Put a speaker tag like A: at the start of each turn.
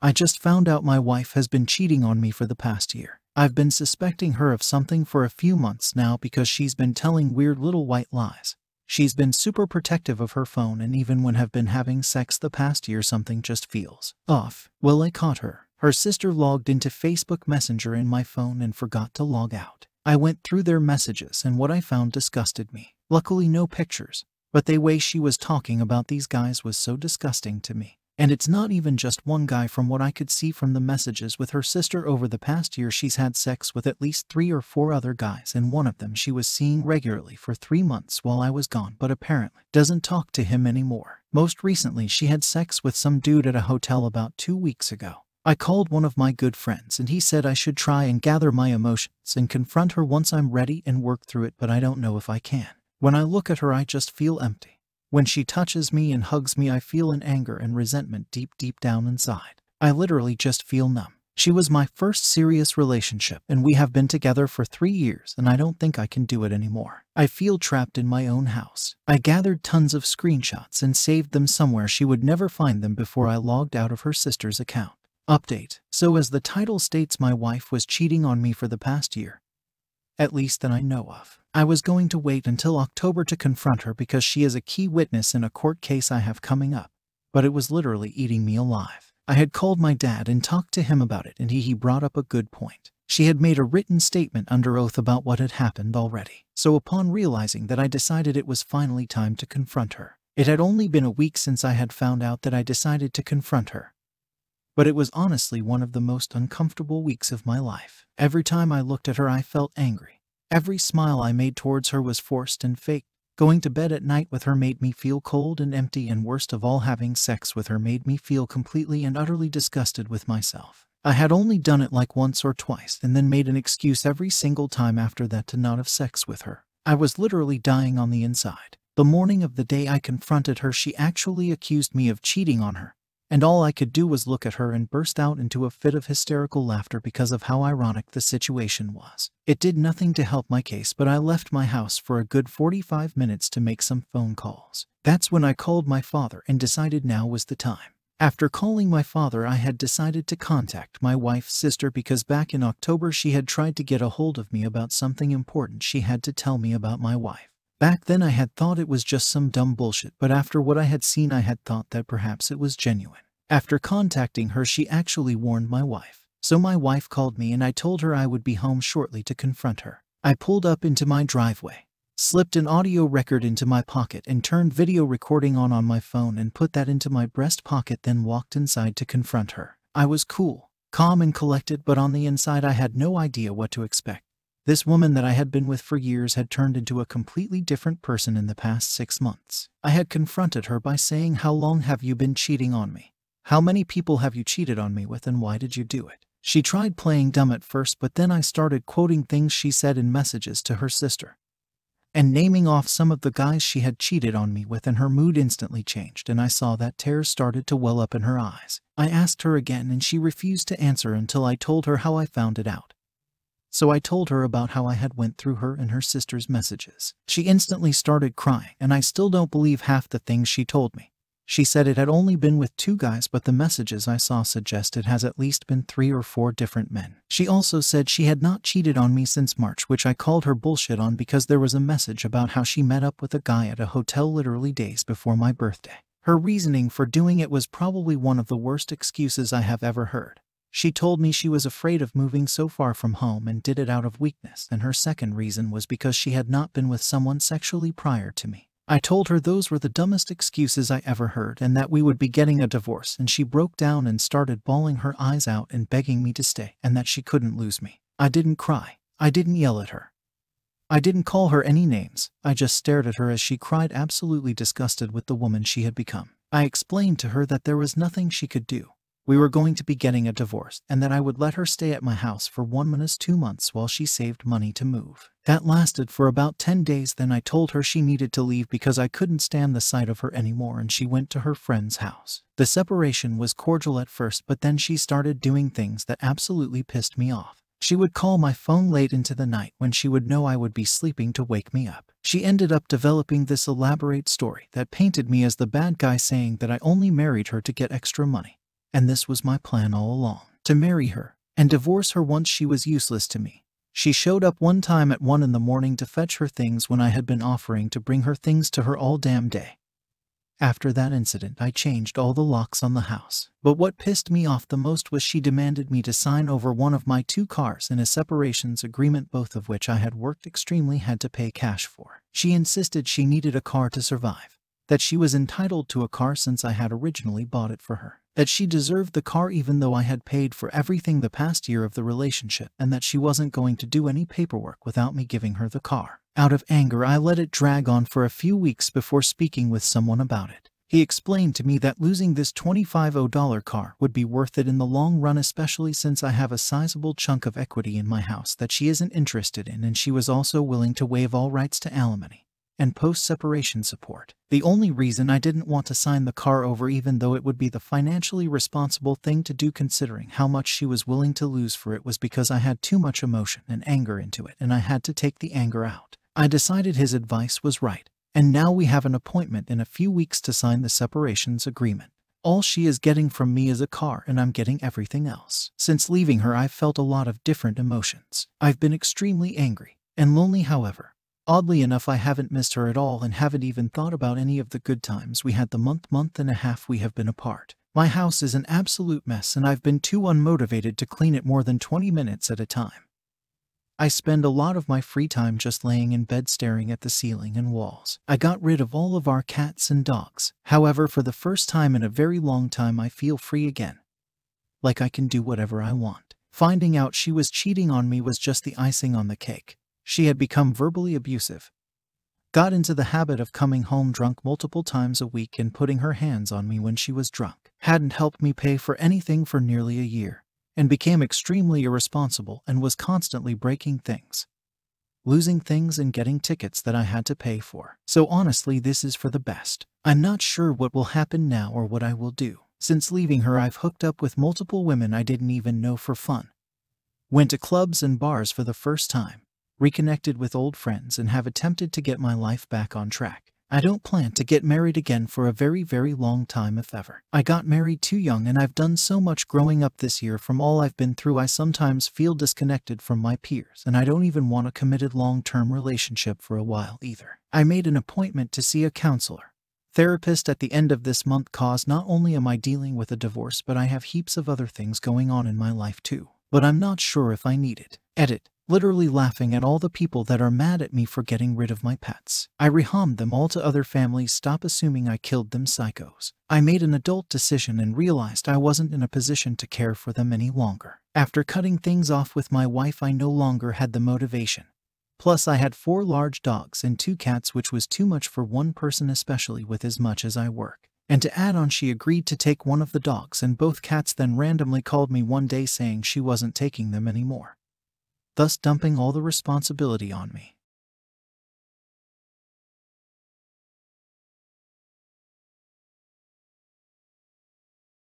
A: I just found out my wife has been cheating on me for the past year. I've been suspecting her of something for a few months now because she's been telling weird little white lies. She's been super protective of her phone, and even when have been having sex the past year, something just feels off. Well, I caught her. Her sister logged into Facebook Messenger in my phone and forgot to log out. I went through their messages and what I found disgusted me. Luckily no pictures, but the way she was talking about these guys was so disgusting to me. And it's not even just one guy. From what I could see from the messages with her sister, over the past year she's had sex with at least 3 or 4 other guys, and one of them she was seeing regularly for 3 months while I was gone, but apparently doesn't talk to him anymore. Most recently she had sex with some dude at a hotel about 2 weeks ago. I called one of my good friends and he said I should try and gather my emotions and confront her once I'm ready and work through it, but I don't know if I can. When I look at her I just feel empty. When she touches me and hugs me I feel an anger and resentment deep down inside. I literally just feel numb. She was my first serious relationship and we have been together for 3 years, and I don't think I can do it anymore. I feel trapped in my own house. I gathered tons of screenshots and saved them somewhere she would never find them before I logged out of her sister's account. Update. So as the title states, my wife was cheating on me for the past year. At least that I know of. I was going to wait until October to confront her because she is a key witness in a court case I have coming up. But it was literally eating me alive. I had called my dad and talked to him about it, and he brought up a good point. She had made a written statement under oath about what had happened already. So upon realizing that, I decided it was finally time to confront her. It had only been a week since I had found out that I decided to confront her. But it was honestly one of the most uncomfortable weeks of my life. Every time I looked at her I felt angry. Every smile I made towards her was forced and fake. Going to bed at night with her made me feel cold and empty, and worst of all, having sex with her made me feel completely and utterly disgusted with myself. I had only done it like once or twice and then made an excuse every single time after that to not have sex with her. I was literally dying on the inside. The morning of the day I confronted her, she actually accused me of cheating on her. And all I could do was look at her and burst out into a fit of hysterical laughter because of how ironic the situation was. It did nothing to help my case, but I left my house for a good 45 minutes to make some phone calls. That's when I called my father and decided now was the time. After calling my father, I had decided to contact my wife's sister because back in October she had tried to get a hold of me about something important she had to tell me about my wife. Back then I had thought it was just some dumb bullshit, but after what I had seen I had thought that perhaps it was genuine. After contacting her, she actually warned my wife. So my wife called me and I told her I would be home shortly to confront her. I pulled up into my driveway, slipped an audio record into my pocket and turned video recording on my phone and put that into my breast pocket, then walked inside to confront her. I was cool, calm and collected, but on the inside I had no idea what to expect. This woman that I had been with for years had turned into a completely different person in the past 6 months. I had confronted her by saying, "How long have you been cheating on me? How many people have you cheated on me with, and why did you do it?" She tried playing dumb at first, but then I started quoting things she said in messages to her sister and naming off some of the guys she had cheated on me with, and her mood instantly changed, and I saw that tears started to well up in her eyes. I asked her again and she refused to answer until I told her how I found it out. So I told her about how I had went through her and her sister's messages. She instantly started crying, and I still don't believe half the things she told me. She said it had only been with 2 guys, but the messages I saw suggest it has at least been 3 or 4 different men. She also said she had not cheated on me since March, which I called her bullshit on because there was a message about how she met up with a guy at a hotel literally days before my birthday. Her reasoning for doing it was probably one of the worst excuses I have ever heard. She told me she was afraid of moving so far from home and did it out of weakness, and her second reason was because she had not been with someone sexually prior to me. I told her those were the dumbest excuses I ever heard and that we would be getting a divorce, and she broke down and started bawling her eyes out and begging me to stay and that she couldn't lose me. I didn't cry. I didn't yell at her. I didn't call her any names. I just stared at her as she cried, absolutely disgusted with the woman she had become. I explained to her that there was nothing she could do. We were going to be getting a divorce, and that I would let her stay at my house for 1–2 months while she saved money to move. That lasted for about 10 days. Then I told her she needed to leave because I couldn't stand the sight of her anymore, and she went to her friend's house. The separation was cordial at first, but then she started doing things that absolutely pissed me off. She would call my phone late into the night when she would know I would be sleeping to wake me up. She ended up developing this elaborate story that painted me as the bad guy, saying that I only married her to get extra money. and this was my plan all along, to marry her and divorce her once she was useless to me. She showed up one time at 1 in the morning to fetch her things when I had been offering to bring her things to her all damn day. After that incident, I changed all the locks on the house. But what pissed me off the most was she demanded me to sign over one of my 2 cars in a separations agreement, both of which I had worked extremely hard to pay cash for. She insisted she needed a car to survive, that she was entitled to a car since I had originally bought it for her, that she deserved the car even though I had paid for everything the past year of the relationship, and that she wasn't going to do any paperwork without me giving her the car. Out of anger, I let it drag on for a few weeks before speaking with someone about it. He explained to me that losing this $25,000 car would be worth it in the long run, especially since I have a sizable chunk of equity in my house that she isn't interested in, and she was also willing to waive all rights to alimony and post-separation support. The only reason I didn't want to sign the car over, even though it would be the financially responsible thing to do considering how much she was willing to lose for it, was because I had too much emotion and anger into it, and I had to take the anger out. I decided his advice was right, and now we have an appointment in a few weeks to sign the separations agreement. All she is getting from me is a car, and I'm getting everything else. Since leaving her, I've felt a lot of different emotions. I've been extremely angry and lonely, however. Oddly enough, I haven't missed her at all and haven't even thought about any of the good times we had the month and a half we have been apart. My house is an absolute mess, and I've been too unmotivated to clean it more than 20 minutes at a time. I spend a lot of my free time just laying in bed staring at the ceiling and walls. I got rid of all of our cats and dogs. However, for the first time in a very long time, I feel free again. Like I can do whatever I want. Finding out she was cheating on me was just the icing on the cake. She had become verbally abusive, got into the habit of coming home drunk multiple times a week and putting her hands on me when she was drunk, hadn't helped me pay for anything for nearly a year, and became extremely irresponsible and was constantly breaking things, losing things, and getting tickets that I had to pay for. So honestly, this is for the best. I'm not sure what will happen now or what I will do. Since leaving her, I've hooked up with multiple women I didn't even know for fun, went to clubs and bars for the first time, reconnected with old friends, and have attempted to get my life back on track. I don't plan to get married again for a very, very long time, if ever. I got married too young, and I've done so much growing up this year. From all I've been through, I sometimes feel disconnected from my peers, and I don't even want a committed long-term relationship for a while either. I made an appointment to see a counselor, therapist at the end of this month, cause not only am I dealing with a divorce, but I have heaps of other things going on in my life too. But I'm not sure if I need it. Edit. Literally laughing at all the people that are mad at me for getting rid of my pets. I rehomed them all to other families. Stop assuming I killed them, psychos. I made an adult decision and realized I wasn't in a position to care for them any longer. After cutting things off with my wife, I no longer had the motivation. Plus, I had 4 large dogs and 2 cats, which was too much for one person, especially with as much as I work. And to add on, she agreed to take one of the dogs and both cats, then randomly called me one day saying she wasn't taking them anymore, thus dumping all the responsibility on me.